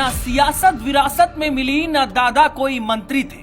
ना सियासत विरासत में मिली, ना दादा कोई मंत्री थे,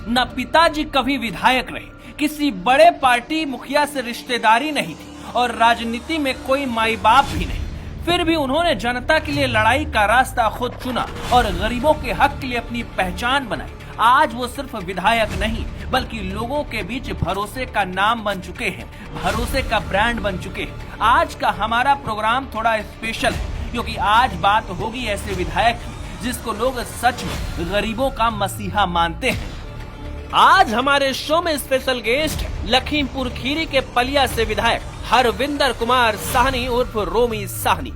ना पिताजी कभी विधायक रहे, किसी बड़े पार्टी मुखिया से रिश्तेदारी नहीं थी और राजनीति में कोई माई बाप भी नहीं। फिर भी उन्होंने जनता के लिए लड़ाई का रास्ता खुद चुना और गरीबों के हक के लिए अपनी पहचान बनाई। आज वो सिर्फ विधायक नहीं बल्कि लोगों के बीच भरोसे का नाम बन चुके हैं, भरोसे का ब्रांड बन चुके हैं। आज का हमारा प्रोग्राम थोड़ा स्पेशल है क्योंकि आज बात होगी ऐसे विधायक की जिसको लोग सच में गरीबों का मसीहा मानते हैं। आज हमारे शो में स्पेशल गेस्ट लखीमपुर खीरी के पलिया से विधायक हरविंदर कुमार साहनी उर्फ रोमी साहनी।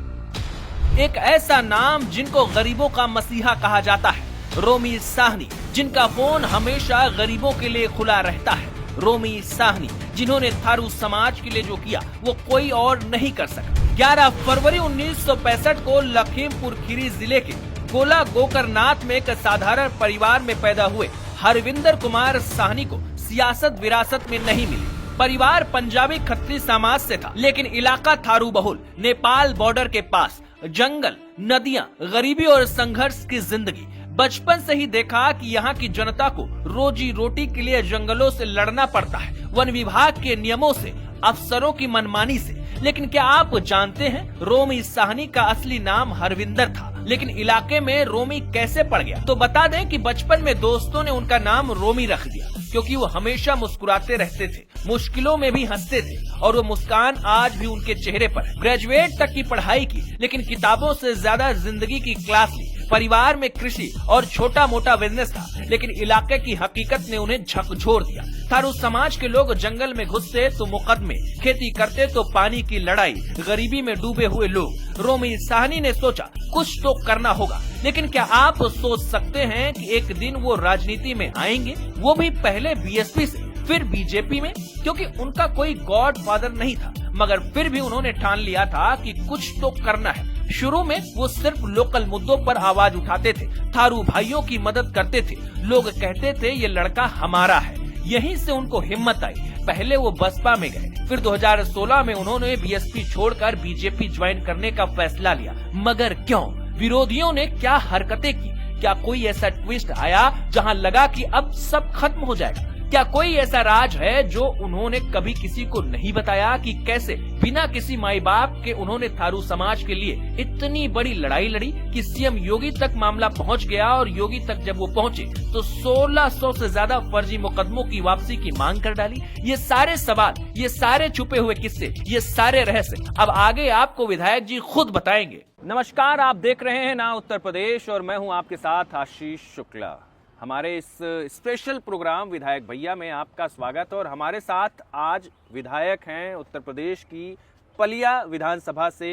एक ऐसा नाम जिनको गरीबों का मसीहा कहा जाता है, रोमी साहनी, जिनका फोन हमेशा गरीबों के लिए खुला रहता है। रोमी साहनी जिन्होंने थारू समाज के लिए जो किया वो कोई और नहीं कर सका। 11 फरवरी 1965 को लखीमपुर खीरी जिले के गोला गोकरनाथ में एक साधारण परिवार में पैदा हुए हरविंदर कुमार साहनी को सियासत विरासत में नहीं मिली। परिवार पंजाबी खत्री समाज से था, लेकिन इलाका थारू बहुल, नेपाल बॉर्डर के पास, जंगल, नदियां, गरीबी और संघर्ष की जिंदगी। बचपन से ही देखा कि यहाँ की जनता को रोजी रोटी के लिए जंगलों से लड़ना पड़ता है, वन विभाग के नियमों से, अफसरों की मनमानी से। लेकिन क्या आप जानते हैं रोमी साहनी का असली नाम हरविंदर था, लेकिन इलाके में रोमी कैसे पड़ गया? तो बता दें कि बचपन में दोस्तों ने उनका नाम रोमी रख दिया क्योंकि वो हमेशा मुस्कुराते रहते थे, मुश्किलों में भी हंसते थे और वो मुस्कान आज भी उनके चेहरे पर है। ग्रेजुएट तक की पढ़ाई की, लेकिन किताबों से ज्यादा जिंदगी की क्लास ली। परिवार में कृषि और छोटा मोटा बिजनेस था, लेकिन इलाके की हकीकत ने उन्हें झकझोर दिया। थारू समाज के लोग जंगल में घुसते तो मुकदमे, खेती करते तो पानी की लड़ाई, गरीबी में डूबे हुए लोग। रोमी साहनी ने सोचा कुछ तो करना होगा, लेकिन क्या आप सोच सकते हैं कि एक दिन वो राजनीति में आएंगे, वो भी पहले बीएसपी से, फिर बीजेपी में? क्योंकि उनका कोई गॉड फादर नहीं था, मगर फिर भी उन्होंने ठान लिया था कि कुछ तो करना है। शुरू में वो सिर्फ लोकल मुद्दों पर आवाज उठाते थे, थारू भाइयों की मदद करते थे। लोग कहते थे ये लड़का हमारा है। यहीं से उनको हिम्मत आई। पहले वो बसपा में गए, फिर 2016 में उन्होंने बीएसपी छोड़कर बीजेपी ज्वाइन करने का फैसला लिया। मगर क्यों? विरोधियों ने क्या हरकतें की? क्या कोई ऐसा ट्विस्ट आया जहां लगा कि अब सब खत्म हो जाएगा? क्या कोई ऐसा राज है जो उन्होंने कभी किसी को नहीं बताया कि कैसे बिना किसी माई बाप के उन्होंने थारू समाज के लिए इतनी बड़ी लड़ाई लड़ी कि सीएम योगी तक मामला पहुंच गया और योगी तक जब वो पहुंचे तो 1600 से ज्यादा फर्जी मुकदमों की वापसी की मांग कर डाली। ये सारे सवाल, ये सारे छुपे हुए किस्से, ये सारे रहस्य अब आगे आपको विधायक जी खुद बताएंगे। नमस्कार, आप देख रहे हैं ना उत्तर प्रदेश और मैं हूँ आपके साथ आशीष शुक्ला। हमारे इस स्पेशल प्रोग्राम विधायक भैया में आपका स्वागत। और हमारे साथ आज विधायक हैं उत्तर प्रदेश की पलिया विधानसभा से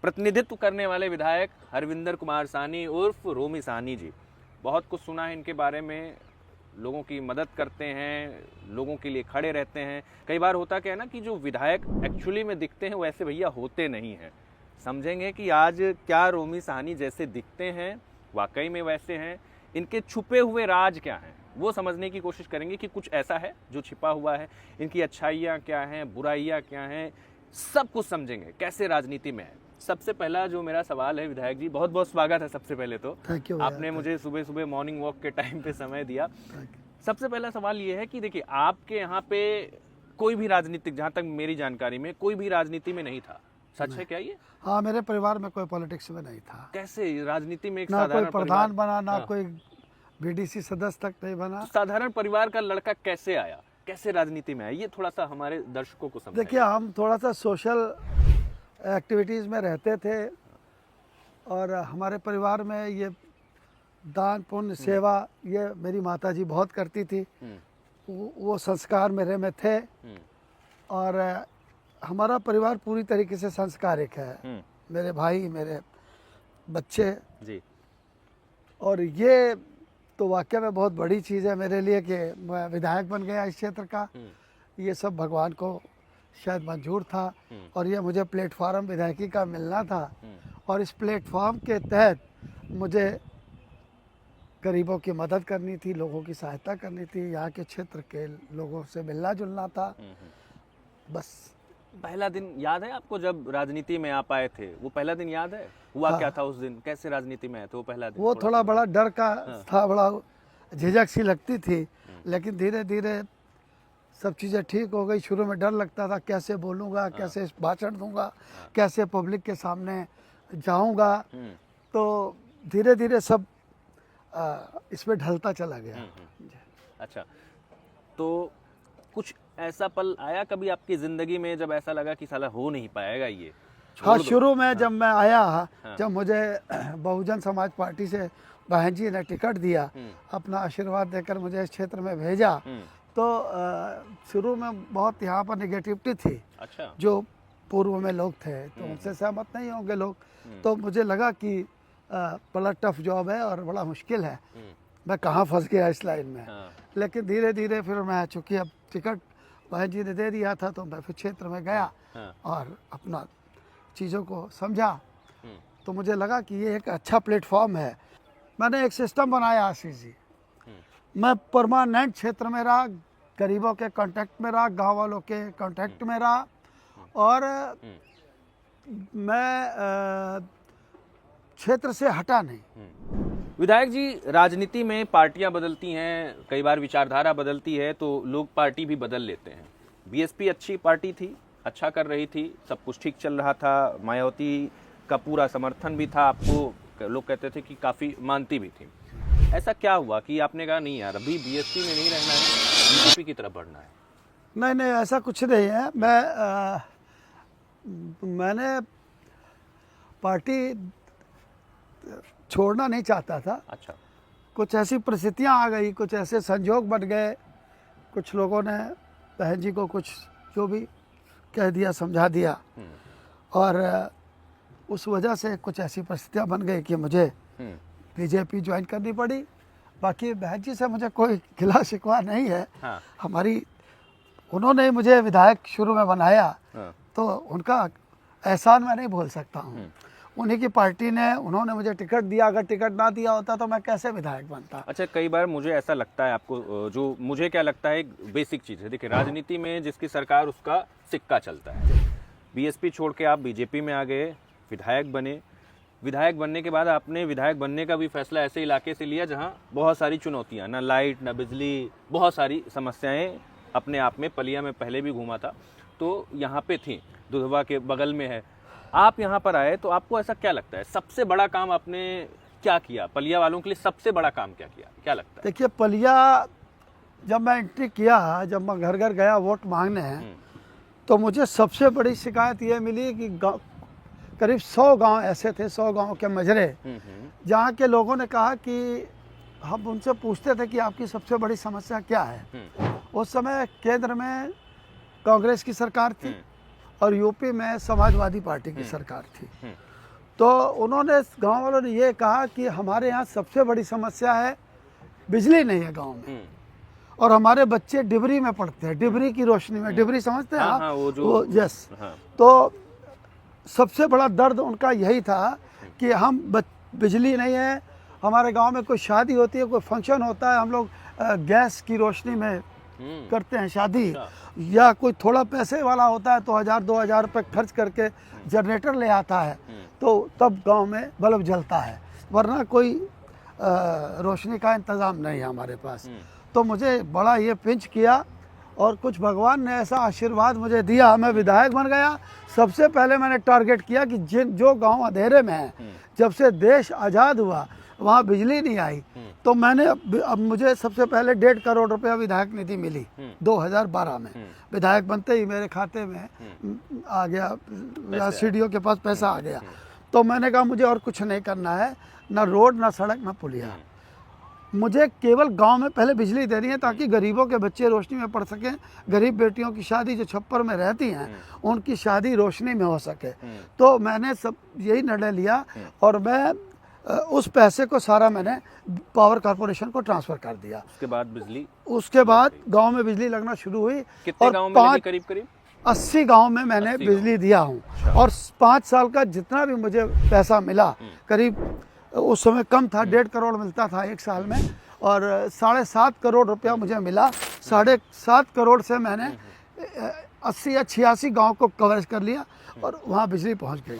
प्रतिनिधित्व करने वाले विधायक हरविंदर कुमार साहनी उर्फ रोमी साहनी जी। बहुत कुछ सुना है इनके बारे में, लोगों की मदद करते हैं, लोगों के लिए खड़े रहते हैं। कई बार होता क्या है ना कि जो विधायक एक्चुअली में दिखते हैं वैसे भैया होते नहीं हैं। समझेंगे कि आज क्या रोमी साहनी जैसे दिखते हैं वाकई में वैसे हैं, इनके छुपे हुए राज क्या हैं वो समझने की कोशिश करेंगे कि कुछ ऐसा है जो छिपा हुआ है, इनकी अच्छाइयाँ क्या हैं, बुराइयाँ क्या हैं, सब कुछ समझेंगे कैसे राजनीति में है। सबसे पहला जो मेरा सवाल है विधायक जी, बहुत बहुत स्वागत है सबसे पहले तो, आपने मुझे सुबह सुबह मॉर्निंग वॉक के टाइम पे समय दिया। सबसे पहला सवाल ये है कि देखिए आपके यहाँ पे कोई भी राजनीतिक, जहाँ तक मेरी जानकारी में कोई भी राजनीति में नहीं था, सच है क्या ये? हाँ, मेरे परिवार में कोई पॉलिटिक्स में नहीं था। कैसे राजनीति में एक ना साधारण कोई प्रधान बना, ना हाँ। कोई बीडीसी सदस्य तक नहीं बना। साधारण परिवार का लड़का कैसे आया, कैसे राजनीति में आया, ये थोड़ा सा हमारे दर्शकों को समझाइए। देखिए, हम थोड़ा सा सोशल एक्टिविटीज़ में रहते थे और हमारे परिवार में ये दान पुण्य सेवा ये मेरी माता जी बहुत करती थी। वो संस्कार मेरे में थे और हमारा परिवार पूरी तरीके से संस्कारिक है। मेरे भाई, मेरे बच्चे जी। और ये तो वाकई में बहुत बड़ी चीज़ है मेरे लिए कि मैं विधायक बन गया इस क्षेत्र का। ये सब भगवान को शायद मंजूर था और ये मुझे प्लेटफॉर्म विधायकी का मिलना था और इस प्लेटफॉर्म के तहत मुझे गरीबों की मदद करनी थी, लोगों की सहायता करनी थी, यहाँ के क्षेत्र के लोगों से मिलना जुलना था। बस पहला दिन याद है आपको जब राजनीति में आप आए थे? वो पहला दिन याद है? हुआ क्या था उस दिन? कैसे राजनीति में आए थे वो पहला दिन? वो थोड़ा बड़ा डर का था, बड़ा झिझक सी लगती थी, लेकिन धीरे धीरे सब चीज़ें ठीक हो गई। शुरू में डर लगता था, कैसे बोलूँगा, कैसे भाषण दूंगा, कैसे पब्लिक के सामने जाऊंगा। तो धीरे धीरे सब इसमें ढलता चला गया। अच्छा, तो कुछ ऐसा पल आया कभी आपकी जिंदगी में जब ऐसा लगा कि साला हो नहीं पाएगा ये? हाँ, शुरू में जब मैं आया, जब मुझे बहुजन समाज पार्टी से बहन जी ने टिकट दिया, अपना आशीर्वाद देकर मुझे इस क्षेत्र में भेजा, तो शुरू में बहुत यहाँ पर निगेटिविटी थी। अच्छा। जो पूर्व में लोग थे तो उनसे सहमत नहीं होंगे लोग, तो मुझे लगा कि बड़ा टफ जॉब है और बड़ा मुश्किल है, मैं कहाँ फंस गया इस लाइन में। लेकिन धीरे धीरे फिर मैं, चूँकि अब टिकट बहन जी ने दे दिया था, तो मैं फिर क्षेत्र में गया और अपना चीज़ों को समझा। तो मुझे लगा कि ये एक अच्छा प्लेटफॉर्म है। मैंने एक सिस्टम बनाया आशीष जी, मैं परमानेंट क्षेत्र में रहा, गरीबों के कांटेक्ट में रहा, गांव वालों के कांटेक्ट में रहा, और मैं क्षेत्र से हटा नहीं। विधायक जी, राजनीति में पार्टियां बदलती हैं, कई बार विचारधारा बदलती है, तो लोग पार्टी भी बदल लेते हैं। बीएसपी अच्छी पार्टी थी, अच्छा कर रही थी, सब कुछ ठीक चल रहा था, मायावती का पूरा समर्थन भी था आपको, लोग कहते थे कि काफ़ी मानती भी थी। ऐसा क्या हुआ कि आपने कहा नहीं यार, अभी बीएसपी में नहीं रहना है, बीजेपी की तरफ बढ़ना है? नहीं नहीं, ऐसा कुछ नहीं है। मैंने पार्टी छोड़ना नहीं चाहता था। अच्छा। कुछ ऐसी परिस्थितियां आ गई, कुछ ऐसे संजोग बन गए, कुछ लोगों ने बहन जी को कुछ जो भी कह दिया, समझा दिया, और उस वजह से कुछ ऐसी परिस्थितियां बन गई कि मुझे बीजेपी ज्वाइन करनी पड़ी। बाकी बहन जी से मुझे कोई गिला शिकवा नहीं है। हाँ। हमारी, उन्होंने ही मुझे विधायक शुरू में बनाया, तो उनका एहसान मैं नहीं भूल सकता हूँ। उन्हीं की पार्टी ने, उन्होंने मुझे टिकट दिया, अगर टिकट ना दिया होता तो मैं कैसे विधायक बनता। अच्छा, कई बार मुझे ऐसा लगता है, आपको जो मुझे क्या लगता है, एक बेसिक चीज़ है, देखिए राजनीति में जिसकी सरकार उसका सिक्का चलता है। बीएसपी छोड़ के आप बीजेपी में आ गए, विधायक बने, विधायक बनने के बाद आपने विधायक बनने का भी फैसला ऐसे इलाके से लिया जहां बहुत सारी चुनौतियां, ना लाइट ना बिजली, बहुत सारी समस्याएं अपने आप में। पलिया में पहले भी घूमा था, तो यहाँ पे थी, दुधवा के बगल में है। आप यहाँ पर आए तो आपको ऐसा क्या लगता है, सबसे बड़ा काम आपने क्या किया पलिया वालों के लिए? सबसे बड़ा काम क्या किया, क्या लगता है? देखिए, पलिया जब मैं एंट्री किया, जब मैं घर घर गया वोट मांगने, तो मुझे सबसे बड़ी शिकायत ये मिली कि करीब 100 गांव ऐसे थे, 100 गांव के मजरे, जहाँ के लोगों ने कहा कि हम उनसे पूछते थे कि आपकी सबसे बड़ी समस्या क्या है। उस समय केंद्र में कांग्रेस की सरकार थी और यूपी में समाजवादी पार्टी की सरकार थी। तो उन्होंने, गांव वालों ने ये कहा कि हमारे यहाँ सबसे बड़ी समस्या है बिजली नहीं है गांव में, और हमारे बच्चे डिबरी में पढ़ते हैं, डिबरी की रोशनी में। डिबरी समझते हैं आप? वो यस। तो सबसे बड़ा दर्द उनका यही था कि हम बिजली नहीं है, हमारे गांव में कोई शादी होती है, कोई फंक्शन होता है, हम लोग गैस की रोशनी में करते हैं शादी, या कोई थोड़ा पैसे वाला होता है तो 1000-2000 रुपये खर्च करके जनरेटर ले आता है, तो तब गांव में बल्ब जलता है, वरना कोई रोशनी का इंतज़ाम नहीं है हमारे पास। तो मुझे बड़ा ये पिंच किया, और कुछ भगवान ने ऐसा आशीर्वाद मुझे दिया, मैं विधायक बन गया। सबसे पहले मैंने टारगेट किया कि जो गांव अंधेरे में है, जब से देश आज़ाद हुआ वहाँ बिजली नहीं आई, तो मैंने अब मुझे सबसे पहले 1.5 करोड़ रुपया विधायक निधि मिली 2012 में। विधायक बनते ही मेरे खाते में आ गया, या सीडीओ के पास पैसा आ गया। तो मैंने कहा मुझे और कुछ नहीं करना है, ना रोड, ना सड़क, ना पुलिया, मुझे केवल गांव में पहले बिजली देनी है, ताकि गरीबों के बच्चे रोशनी में पढ़ सकें। गरीब बेटियों की शादी जो छप्पर में रहती हैं, उनकी शादी रोशनी में हो सके। तो मैंने सब यही निर्णय लिया, और मैं उस पैसे को सारा मैंने पावर कॉर्पोरेशन को ट्रांसफर कर दिया। उसके बाद गांव में बिजली लगना शुरू हुई। कितने गांव में लगी? करीब 80 गांव में मैंने बिजली दिया हूँ। और 5 साल का जितना भी मुझे पैसा मिला, करीब उस समय कम था, 1.5 करोड़ मिलता था एक साल में, और 7.5 करोड़ रुपया मुझे मिला। 7.5 करोड़ से मैंने 80 या 86 गांव को कवर कर लिया और वहाँ बिजली पहुँच गई।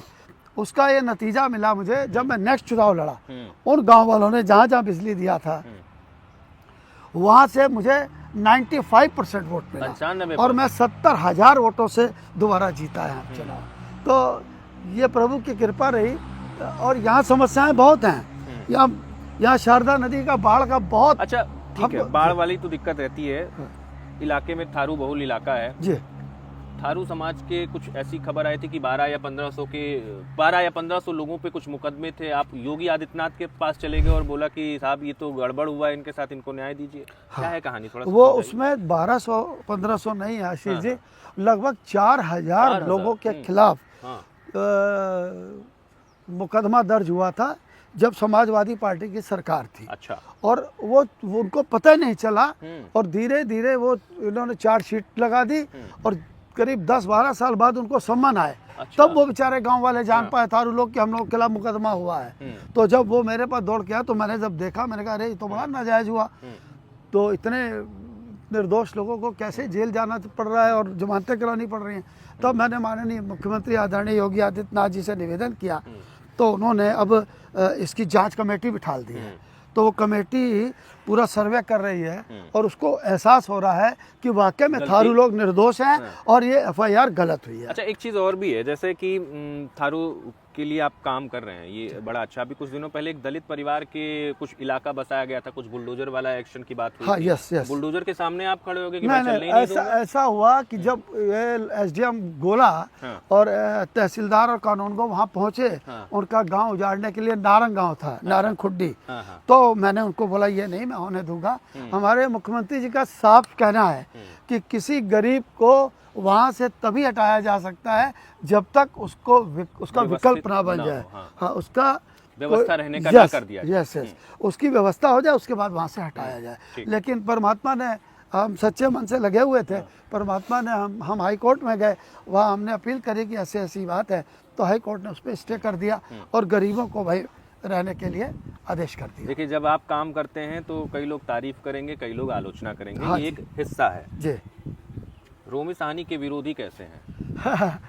उसका ये नतीजा मिला मुझे जब मैं नेक्स्ट चुनाव लड़ा, उन गांव वालों ने जहाँ जहाँ बिजली दिया था वहाँ से मुझे 95% वोट मिला 95%। और मैं 70,000 वोटों से दोबारा जीता है चुनाव। तो ये प्रभु की कृपा रही। और यहाँ समस्याएं बहुत हैं, यहाँ शारदा नदी का बाढ़ का बहुत। अच्छा ठीक है, बाढ़ वाली तो दिक्कत रहती है। इलाके में थारू बहुल इलाका है जी। थारू समाज के कुछ ऐसी खबर आई थी कि 12 या 1500 लोगों पे कुछ मुकदमे थे। आप योगी आदित्यनाथ के पास चले गए और बोला कि साहब ये तो गड़बड़ हुआ है, इनके साथ इनको न्याय दीजिए। हाँ। क्या है कहानी थोड़ा वो उसमें 1200-1500 नहीं है आशीष जी, लगभग 4000 लोगों के खिलाफ मुकदमा दर्ज हुआ था जब समाजवादी पार्टी की सरकार थी। अच्छा। और वो उनको पता ही नहीं चला और धीरे धीरे वो इन्होंने चार्जशीट लगा दी और करीब 10-12 साल बाद उनको सम्मान आए। अच्छा। तब वो बेचारे गांव वाले जान पाए थारू लोग कि हम लोग के खिलाफ मुकदमा हुआ है। तो जब वो मेरे पास दौड़ के आया तो मैंने जब देखा, मैंने कहा अरे ये तो बड़ा नाजायज हुआ। तो इतने निर्दोष लोगों को कैसे जेल जाना पड़ रहा है और जमानतें करानी पड़ रही हैं। तब मैंने माननीय मुख्यमंत्री आदरणीय योगी आदित्यनाथ जी से निवेदन किया, तो उन्होंने अब इसकी जांच कमेटी बिठा दी है। तो वो कमेटी पूरा सर्वे कर रही है और उसको एहसास हो रहा है कि वाकई में थारू लोग निर्दोष हैं और ये FIR गलत हुई है। अच्छा, एक चीज़ और भी है, जैसे कि थारू के लिए आप काम कर रहे हैं, ये बड़ा अच्छा। अभी कुछ दिनों पहले एक दलित परिवार के कुछ इलाका बसाया गया था, कुछ बुलडोजर वाला एक्शन की बात हुई। हाँ, यस। बुलडोजर के सामने आप खड़े हो गए कि नहीं, मैं चलने ही नहीं दूंगा। ऐसा हुआ कि जब SDM गोला और तहसीलदार और कानूनगो वहाँ पहुँचे, उनका गांव उजाड़ने के लिए नारंग गांव था, नारंग खुड्डी। तो मैंने उनको बोला ये नहीं मैं होने दूंगा। हमारे मुख्यमंत्री जी का साफ कहना है कि किसी गरीब को वहाँ से तभी हटाया जा सकता है जब तक उसका विकल्प ना बन जाए। हाँ, उसका व्यवस्था रहने का ना कर दिया जाए। यस, उसकी व्यवस्था हो जाए, उसके बाद वहाँ से हटाया जाए। लेकिन परमात्मा ने, हम सच्चे मन से लगे हुए थे, परमात्मा ने हम हाई कोर्ट में गए, वहाँ हमने अपील करी कि ऐसी ऐसी बात है, तो हाई कोर्ट ने उस पर स्टे कर दिया और गरीबों को भाई रहने के लिए आदेश कर दिया। देखिए, जब आप काम करते हैं तो कई लोग तारीफ करेंगे, कई लोग आलोचना करेंगे। हाँ, ये एक हिस्सा है जी। रोमी साहनी के विरोधी कैसे हैं?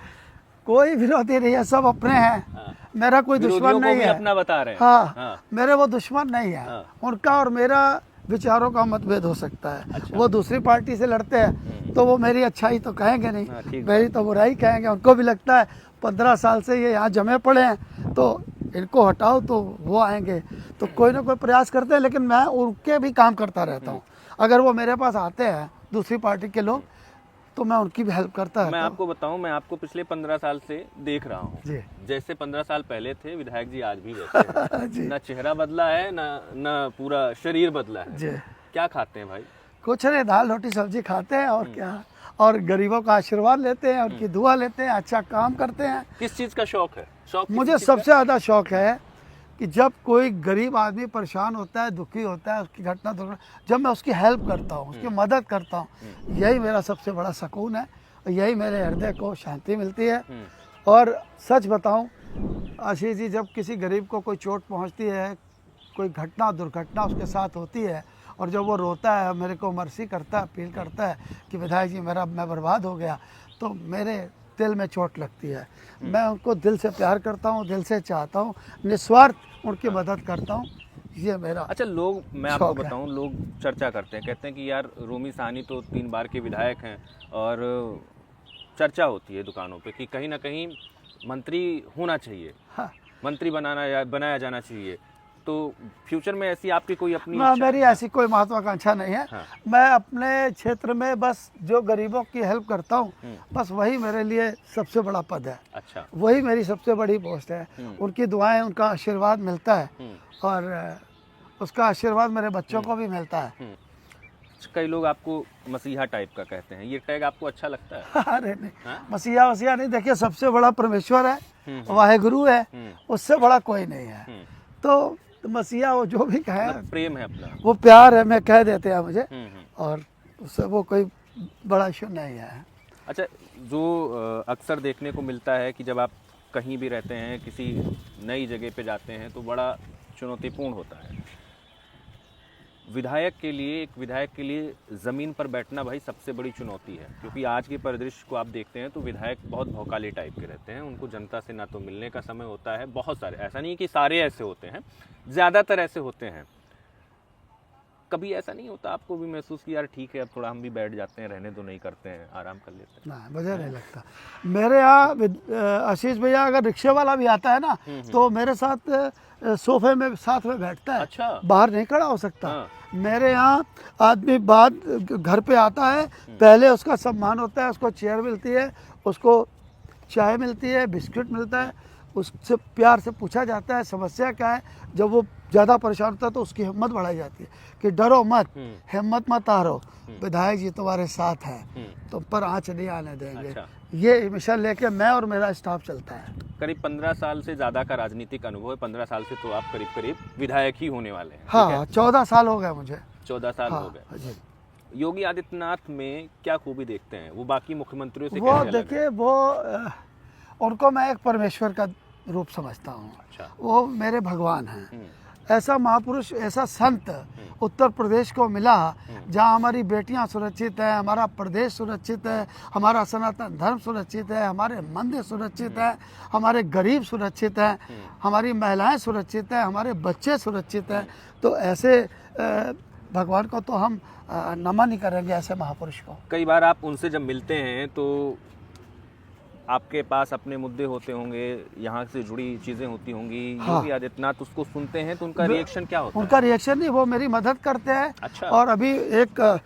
कोई विरोधी नहीं है, सब अपने हैं। मेरा कोई दुश्मन नहीं है। अपना बता रहे हैं। हाँ, मेरे वो दुश्मन नहीं है। उनका और मेरा विचारों का मतभेद हो सकता है। अच्छा। वो दूसरी पार्टी से लड़ते हैं तो वो मेरी अच्छाई तो कहेंगे नहीं, मेरी तो बुराई कहेंगे। उनको भी लगता है 15 साल से ये यहाँ जमे पड़े हैं तो इनको हटाओ तो वो आएंगे, तो कोई ना कोई प्रयास करते हैं। लेकिन मैं उनके भी काम करता रहता हूँ। अगर वो मेरे पास आते हैं दूसरी पार्टी के लोग तो मैं उनकी भी हेल्प करता है। मैं आपको बताऊं, मैं आपको पिछले 15 साल से देख रहा हूं। जी। जैसे 15 साल पहले थे विधायक जी, आज भी वैसे हैं। ना चेहरा बदला है, ना पूरा शरीर बदला है। जी। क्या खाते हैं भाई? कुछ नहीं, दाल रोटी सब्जी खाते हैं और क्या, और गरीबों का आशीर्वाद लेते हैं, उनकी दुआ लेते हैं, अच्छा काम करते हैं। किस चीज का शौक है? मुझे सबसे ज्यादा शौक है कि जब कोई गरीब आदमी परेशान होता है, दुखी होता है, उसकी घटना दुर्घटना, जब मैं उसकी हेल्प करता हूँ, उसकी मदद करता हूँ, यही मेरा सबसे बड़ा सुकून है, यही मेरे हृदय को शांति मिलती है। और सच बताऊँ आशीष जी, जब किसी गरीब को कोई चोट पहुँचती है, कोई घटना दुर्घटना उसके साथ होती है और जब वो रोता है, मेरे को मर्सी करता है, अपील करता है कि विधायक जी मैं बर्बाद हो गया, तो मेरे दिल में चोट लगती है। मैं उनको दिल से प्यार करता हूँ, दिल से चाहता हूँ, निस्वार्थ उनकी मदद करता हूँ, ये मेरा। अच्छा, लोग, मैं आपको बताऊँ, लोग चर्चा करते हैं, कहते हैं कि यार रोमी साहनी तो 3 बार के विधायक हैं और चर्चा होती है दुकानों पे कि कहीं ना कहीं मंत्री होना चाहिए। हाँ। मंत्री बनाया जाना चाहिए। तो फ्यूचर में ऐसी आपकी कोई अपनी मेरी ऐसी कोई महत्वाकांक्षा नहीं है। हाँ। मैं अपने क्षेत्र में बस जो गरीबों की हेल्प करता हूँ, बस वही मेरे लिए सबसे बड़ा पद है। अच्छा। वही मेरी सबसे बड़ी पोस्ट है। उनकी दुआएं, उनका आशीर्वाद मिलता है और उसका आशीर्वाद मेरे बच्चों को भी मिलता है। कई लोग आपको मसीहा टाइप का कहते हैं, ये टैग आपको अच्छा लगता है? अरे नहीं, मसीहा नहीं, देखिए सबसे बड़ा परमेश्वर है, वाहेगुरु है, उससे बड़ा कोई नहीं है। तो मसीहा वो जो भी कहे, प्रेम है अपना, वो प्यार है, मैं कह देते हैं मुझे, और उससे वो कोई बड़ा इशू नहीं है। अच्छा, जो अक्सर देखने को मिलता है कि जब आप कहीं भी रहते हैं, किसी नई जगह पे जाते हैं तो बड़ा चुनौतीपूर्ण होता है। विधायक के लिए, एक विधायक के लिए ज़मीन पर बैठना भाई सबसे बड़ी चुनौती है, क्योंकि आज के परिदृश्य को आप देखते हैं तो विधायक बहुत भौकाले टाइप के रहते हैं। उनको जनता से ना तो मिलने का समय होता है, बहुत सारे, ऐसा नहीं कि सारे ऐसे होते हैं, ज़्यादातर ऐसे होते हैं। कभी ऐसा नहीं होता आपको भी महसूस कि यार ठीक है अब थोड़ा हम भी बैठ जाते हैं, रहने तो नहीं करते हैं, आराम कर लेते हैं? ना, मुझे नहीं लगता। मेरे यहाँ आशीष भैया अगर रिक्शे वाला भी आता है ना तो मेरे साथ सोफे में साथ में बैठता है। अच्छा। बाहर नहीं खड़ा हो सकता। हाँ। मेरे यहाँ आदमी बाद घर पे आता है, पहले उसका सम्मान होता है, उसको चेयर मिलती है, उसको चाय मिलती है, बिस्किट मिलता है, उससे प्यार से पूछा जाता है समस्या क्या है। जब वो ज़्यादा परेशान होता है तो उसकी हिम्मत बढ़ाई जाती है कि डरो मत, हिम्मत मत हारो, विधायक जी तुम्हारे साथ हैं, तुम पर आँच नहीं आने देंगे। अच्छा। ये मिशन लेके मैं और मेरा स्टाफ चलता है। करीब 15 साल से ज़्यादा का राजनीतिक अनुभव है। 15 साल से तो आप करीब करीब विधायक ही होने वाले हैं। हाँ, 14 साल हो गए मुझे। 14 साल हाँ, हो गए। जी। योगी आदित्यनाथ में क्या खूबी देखते हैं? वो बाकी मुख्यमंत्रियों से वो कैसे अलग है? देखिए, उनको मैं एक परमेश्वर का रूप समझता हूँ। अच्छा। वो मेरे भगवान हैं। ऐसा महापुरुष, ऐसा संत उत्तर प्रदेश को मिला जहाँ हमारी बेटियाँ सुरक्षित हैं, हमारा प्रदेश सुरक्षित है, हमारा सनातन धर्म सुरक्षित है, हमारे मंदिर सुरक्षित है, हमारे गरीब सुरक्षित हैं, हमारी महिलाएं सुरक्षित हैं, हमारे बच्चे सुरक्षित हैं। तो ऐसे भगवान को तो हम नमन ही करेंगे, ऐसे महापुरुष को। कई बार आप उनसे जब मिलते हैं तो आपके पास अपने मुद्दे होते होंगे, यहाँ से जुड़ी चीज़ें होती होंगी। हाँ। योगी आदित्यनाथ उसको सुनते हैं तो उनका रिएक्शन क्या होता है? उनका रिएक्शन नहीं, वो मेरी मदद करते हैं। अच्छा। और अभी एक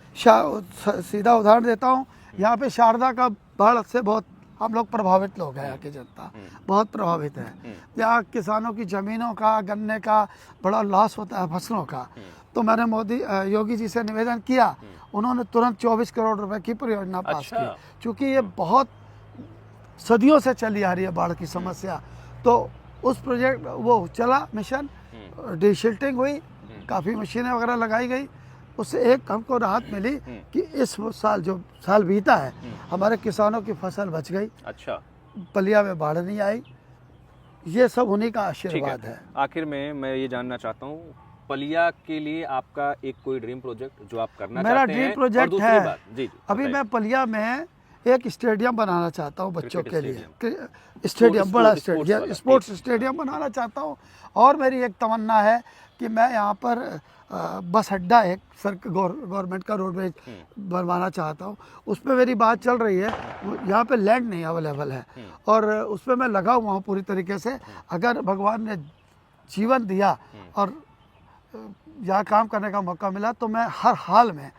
सीधा उदाहरण देता हूँ। यहाँ पे शारदा का बाढ़ से बहुत हम लोग प्रभावित लोग हैं, यहाँ की जनता बहुत प्रभावित है। यहाँ किसानों की ज़मीनों का, गन्ने का बड़ा लॉस होता है, फसलों का। तो मैंने योगी जी से निवेदन किया, उन्होंने तुरंत 24 करोड़ रुपए की परियोजना पास की। क्योंकि ये बहुत सदियों से चली आ रही है बाढ़ की समस्या। तो उस प्रोजेक्ट वो चला मिशन, डिशिल्टिंग हुई, काफ़ी मशीनें वगैरह लगाई गई। उससे एक हमको राहत मिली कि इस साल जो साल बीता है हमारे किसानों की फसल बच गई। अच्छा। पलिया में बाढ़ नहीं आई। ये सब उन्हीं का ठीक आशीर्वाद है। आखिर में मैं ये जानना चाहता हूँ, पलिया के लिए आपका एक कोई ड्रीम प्रोजेक्ट जो आप करना मेरा चाहते हैं? ड्रीम और प्रोजेक्ट दूसरी है, बात, जी, अभी बताइए। मैं पलिया में एक स्टेडियम बनाना चाहता हूँ बच्चों क्रिकेट के लिए। स्टेडियम। स्टेडियम, बड़ा स्पोर्ट्स वाला, स्टेडियम, ठीक, स्पोर्ट्स ठीक। स्टेडियम बनाना चाहता हूँ। और मेरी एक तमन्ना है कि मैं यहाँ पर बस अड्डा एक गवर्नमेंट का रोडवेज बनवाना चाहता हूँ। उस पर मेरी बात चल रही है। यहाँ पे लैंड नहीं अवेलेबल है और उस पर मैं लगा हुआ हूँ पूरी तरीके से। अगर भगवान ने जीवन दिया और यहाँ काम करने का मौका मिला तो मैं हर हाल में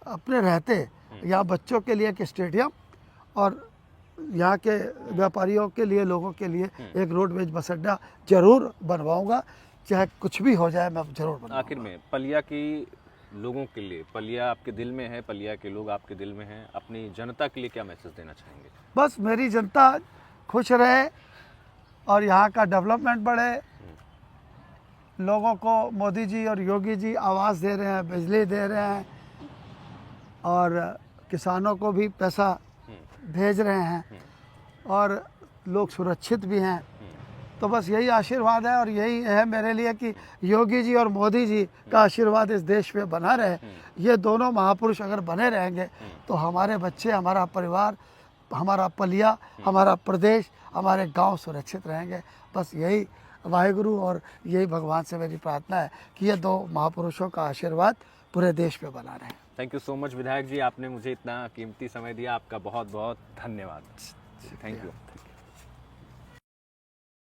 अपने रहते यहाँ बच्चों के लिए एक स्टेडियम और यहाँ के व्यापारियों के लिए, लोगों के लिए एक रोडवेज बस अड्डा जरूर बनवाऊंगा। चाहे कुछ भी हो जाए, मैं जरूर बनवाऊंगा। आखिर में पलिया की लोगों के लिए, पलिया आपके दिल में है, पलिया के लोग आपके दिल में हैं, अपनी जनता के लिए क्या मैसेज देना चाहेंगे? बस मेरी जनता खुश रहे और यहाँ का डेवलपमेंट बढ़े। लोगों को मोदी जी और योगी जी आवास दे रहे हैं, बिजली दे रहे हैं और किसानों को भी पैसा भेज रहे हैं और लोग सुरक्षित भी हैं। तो बस यही आशीर्वाद है और यही है मेरे लिए कि योगी जी और मोदी जी का आशीर्वाद इस देश में बना रहे। ये दोनों महापुरुष अगर बने रहेंगे तो हमारे बच्चे, हमारा परिवार, हमारा पलिया, हमारा प्रदेश, हमारे गांव सुरक्षित रहेंगे। बस यही वाहिगुरु और यही भगवान से मेरी प्रार्थना है कि ये दो महापुरुषों का आशीर्वाद पूरे देश पे बना रहे। थैंक यू सो मच विधायक जी, आपने मुझे इतना कीमती समय दिया। आपका बहुत बहुत धन्यवाद। Thank you.